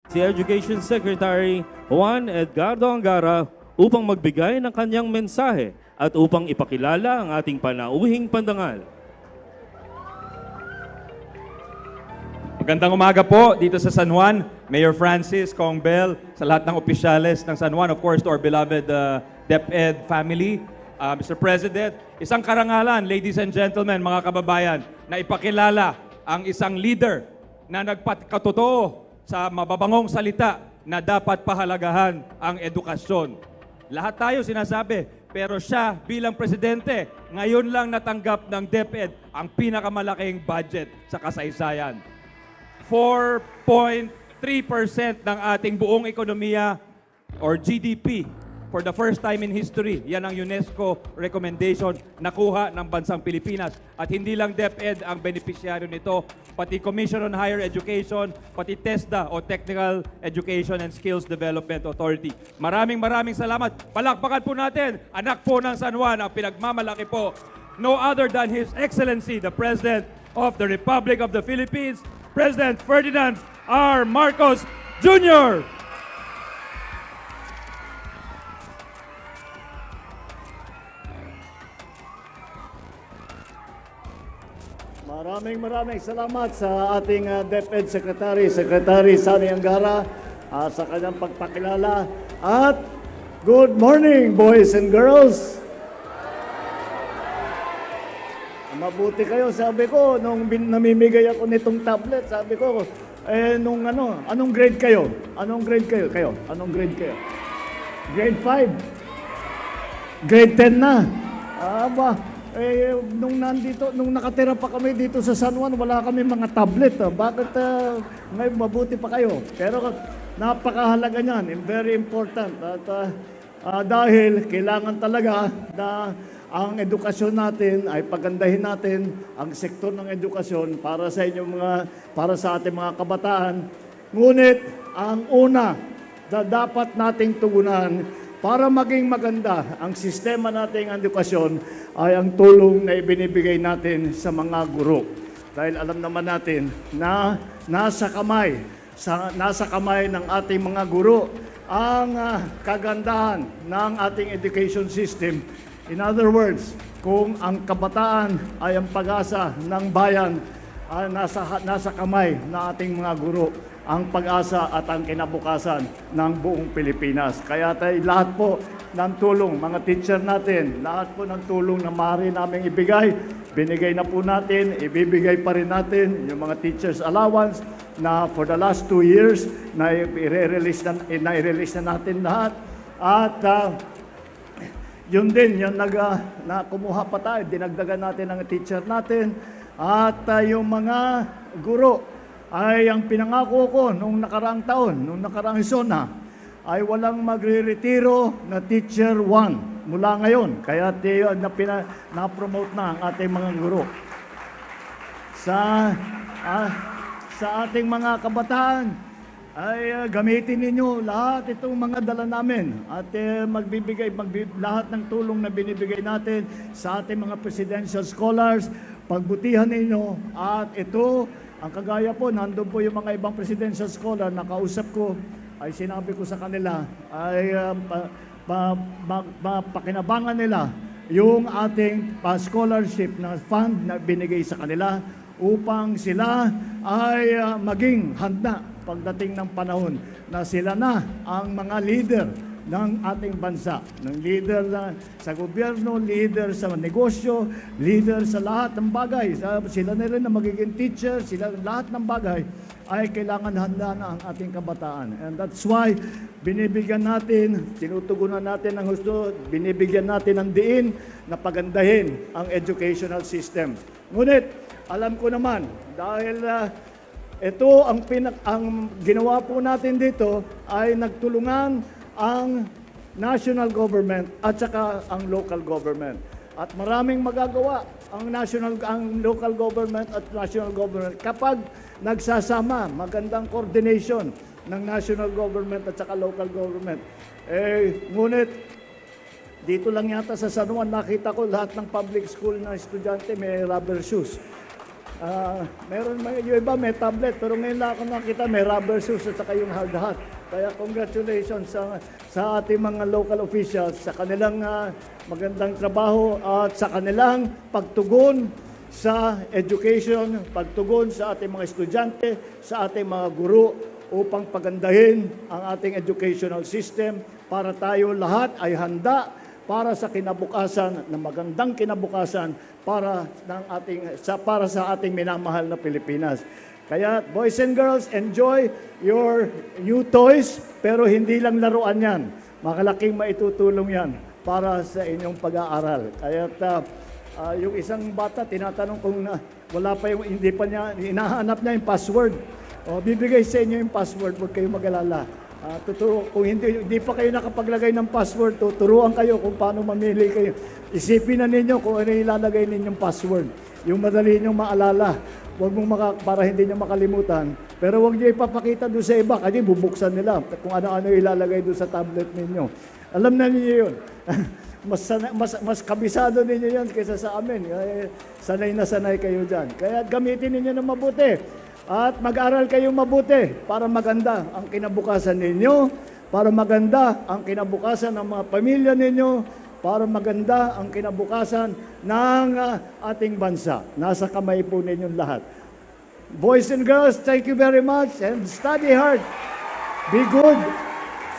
si Education Secretary Juan Edgardo Angara upang magbigay ng kanyang mensahe at upang ipakilala ang ating panauhing pandangal. Magandang umaga po dito sa San Juan, Mayor Francis, Kong Bell, sa lahat ng opisyales ng San Juan, of course to our beloved DepEd family. Mr. President, isang karangalan, ladies and gentlemen, mga kababayan, na ipakilala ang isang leader na nagpakatotoo sa mababangong salita na dapat pahalagahan ang edukasyon. Lahat tayo sinasabi, pero siya bilang presidente, ngayon lang natanggap ng DepEd ang pinakamalaking budget sa kasaysayan. 4.3% ng ating buong ekonomiya or GDP for the first time in history. Yan ang UNESCO recommendation nakuha ng bansang Pilipinas. At hindi lang DepEd ang benepisyaryo nito, pati Commission on Higher Education, pati TESDA o Technical Education and Skills Development Authority. Maraming salamat. Palakpakan po natin, anak po ng San Juan, ang pinagmamalaki po, no other than His Excellency, the President of the Republic of the Philippines, President Ferdinand R. Marcos Jr. Maraming salamat sa ating DepEd Secretary Sani Angara sa kanyang pagpakilala. At good morning, boys and girls. Mabuti kayo, sabi ko, nung namimigay ako nitong tablet, sabi ko, anong grade kayo? Anong grade kayo? Anong grade kayo? Grade 5? Grade 10 na? Nung nakatira pa kami dito sa San Juan, wala kami mga tablet. Bakit ngayon mabuti pa kayo? Pero napakahalaga niyan, very important. At dahil kailangan talaga na ang edukasyon natin ay pagandahin natin ang sektor ng edukasyon para sa ating mga kabataan. Ngunit ang una na dapat nating tugunan para maging maganda ang sistema nating edukasyon ay ang tulong na ibinibigay natin sa mga guro. Dahil alam naman natin na nasa kamay ng ating mga guro ang kagandahan ng ating education system. In other words, kung ang kabataan ay ang pag-asa ng bayan, nasa kamay ng ating mga guro ang pag-asa at ang kinabukasan ng buong Pilipinas. Kaya tayo lahat po ng tulong, mga teacher natin, lahat po ng tulong na maaari namin ibigay, binigay na po natin, ibibigay pa rin natin yung mga teachers allowance na for the last 2 years na i-release na natin lahat. At yun din, yung na kumuha pa tayo, dinagdagan natin ang teacher natin. At yung mga guro ay ang pinangako ko nung nakaraang taon, nung nakaraang zona, ay walang magre-retiro na teacher 1 mula ngayon. Kaya na-promote na ang ating mga guro. Sa ating mga kabataan, ay gamitin ninyo lahat itong mga dala namin at lahat ng tulong na binibigay natin sa ating mga presidential scholars, pagbutihan ninyo. At ito, ang kagaya po, nandun po yung mga ibang presidential scholar na kausap ko, ay sinabi ko sa kanila, ay pakinabangan nila yung ating scholarship na fund na binigay sa kanila upang sila ay maging handa pagdating ng panahon na sila na ang mga leader ng ating bansa, ng leader sa gobyerno, leader sa negosyo, leader sa lahat ng bagay. Sila na rin na magiging teacher, sila lahat ng bagay ay kailangan handa na ang ating kabataan. And that's why binibigyan natin, tinutugunan natin ang gusto, binibigyan natin ng diin na pagandahin ang educational system. Ngunit, alam ko naman, dahil ito ang ginawa po natin dito ay nagtulungan ang national government at saka ang local government. At maraming magagawa ang local government at national government kapag nagsasama, magandang coordination ng national government at saka local government. Ngunit dito lang yata sa San Juan nakita ko lahat ng public school na estudyante may rubber shoes. Meron yung iba may tablet, pero ngayon lang ako nakita may rubber shoes at saka yung hard hat. Kaya congratulations sa ating mga local officials sa kanilang magandang trabaho at sa kanilang pagtugon sa education, pagtugon sa ating mga estudyante, sa ating mga guro upang pagandahin ang ating educational system para tayo lahat ay handa para sa kinabukasan, na magandang kinabukasan para sa ating minamahal na Pilipinas. Kaya boys and girls, enjoy your new toys, pero hindi lang laruan yan. Makalaking maitutulong yan para sa inyong pag-aaral. Kaya yung isang bata, tinatanong kung wala pa yung, hindi pa niya, hinahanap niya yung password. O, bibigay sa inyo yung password, huwag kayong mag-alala. Kung hindi pa kayo nakapaglagay ng password, tuturuan kayo kung paano mamili kayo. Isipin na ninyo kung ano ilalagay ninyong password. Yung madali ninyong maalala. Huwag mong para hindi niyo makalimutan. Pero huwag niyo ipapakita doon sa iba kasi bubuksan nila kung ano-ano ilalagay doon sa tablet ninyo. Alam na ninyo yun. mas kabisado ninyo yan kaysa sa amin. Sanay na sanay kayo dyan. Kaya gamitin ninyo ng mabuti. At mag-aral kayong mabuti para maganda ang kinabukasan ninyo, para maganda ang kinabukasan ng mga pamilya ninyo, para maganda ang kinabukasan ng ating bansa. Nasa kamay po ninyong lahat. Boys and girls, thank you very much and study hard. Be good.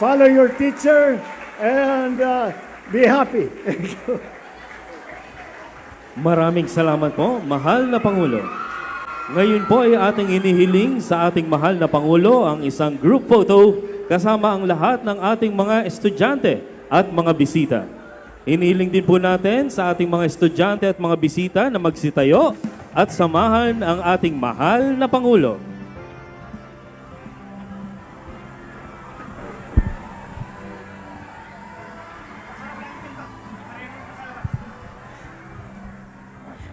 Follow your teacher and be happy. Thank you. Maraming salamat po, mahal na Pangulo. Ngayon po ay ating inihiling sa ating mahal na Pangulo ang isang group photo kasama ang lahat ng ating mga estudyante at mga bisita. Inihiling din po natin sa ating mga estudyante at mga bisita na magsitayo at samahan ang ating mahal na Pangulo.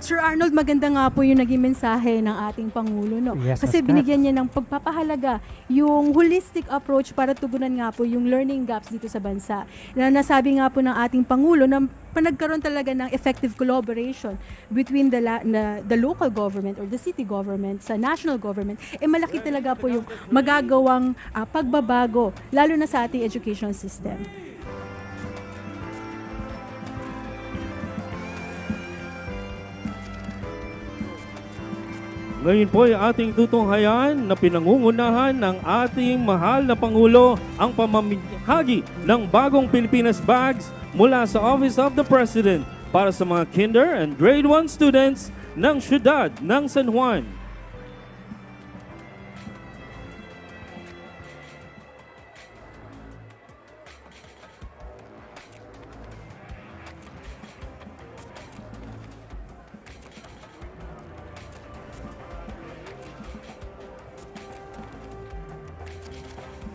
Sir Arnold, maganda nga po yung naging mensahe ng ating Pangulo, no? Yes, Kasi that's binigyan niya ng pagpapahalaga yung holistic approach para tugunan nga po yung learning gaps dito sa bansa. Na nasabi nga po ng ating Pangulo na nagkaroon talaga ng effective collaboration between the local government or the city government sa national government, malaki talaga po yung magagawang pagbabago, lalo na sa ating education system. Ngayon po ay ating tutunghayan na pinangungunahan ng ating mahal na Pangulo ang pamamahagi ng bagong Pilipinas Bags mula sa Office of the President para sa mga Kinder and Grade 1 students ng siyudad ng San Juan.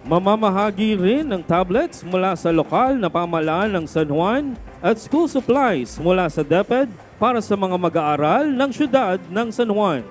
Mamamahagi rin ng tablets mula sa lokal na pamahalaan ng San Juan at school supplies mula sa DepEd para sa mga mag-aaral ng siyudad ng San Juan.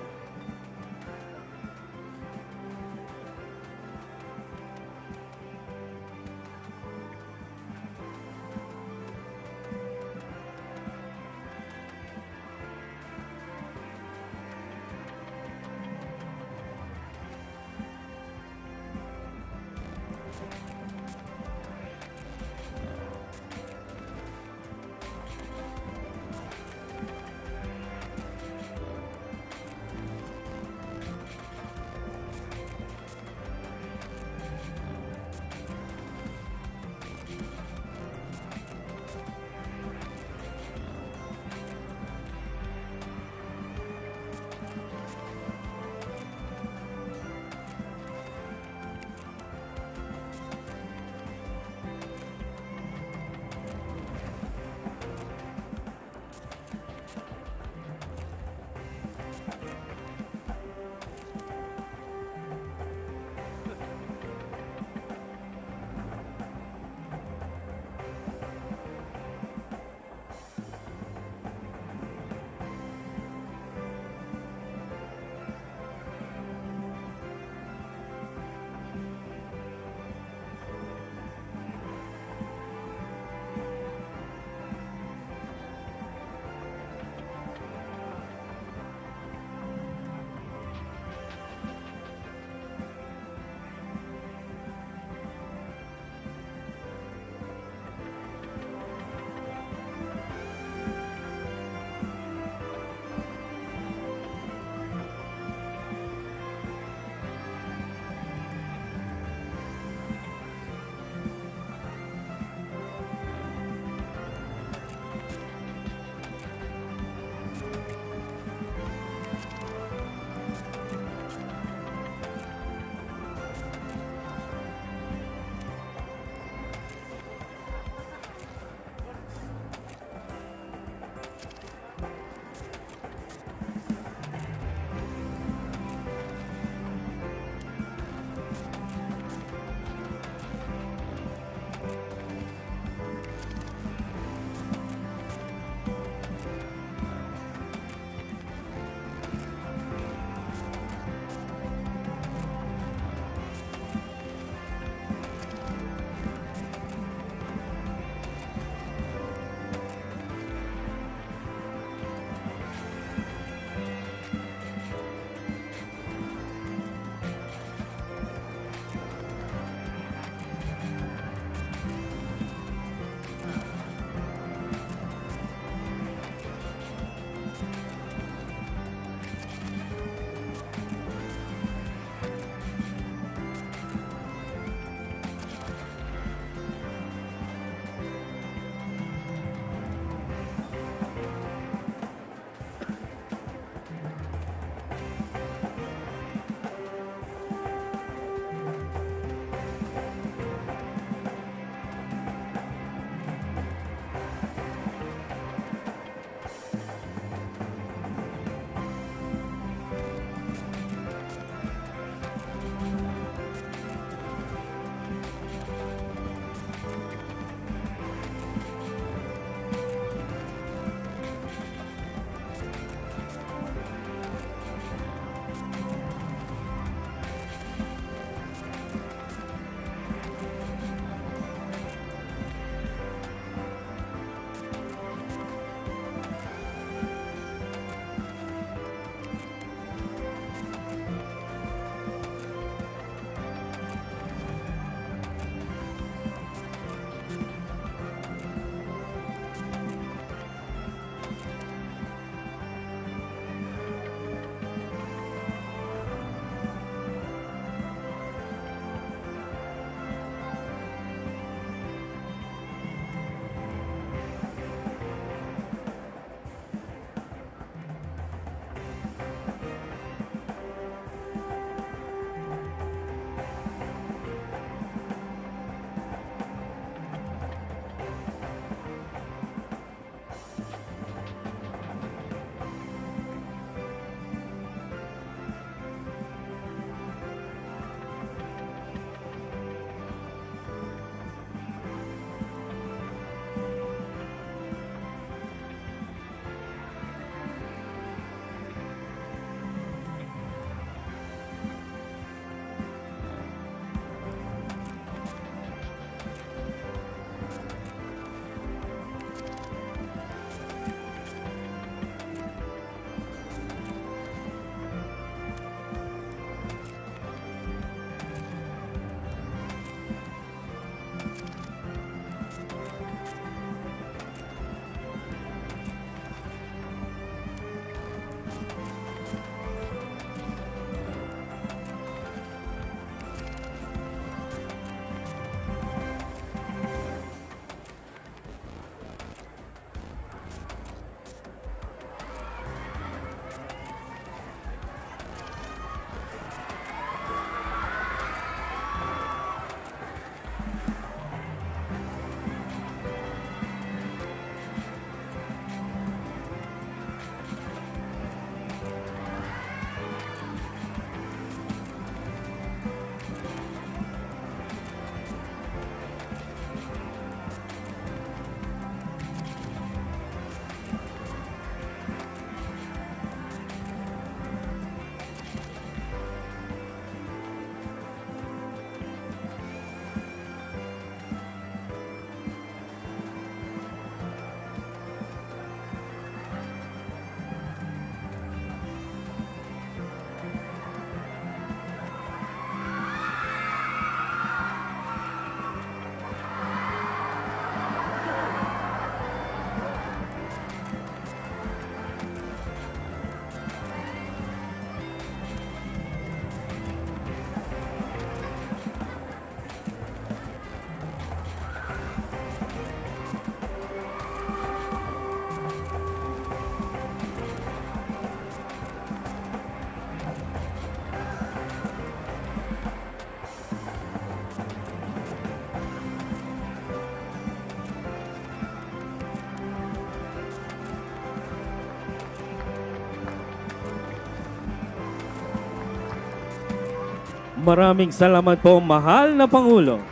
Maraming salamat po, mahal na Pangulo.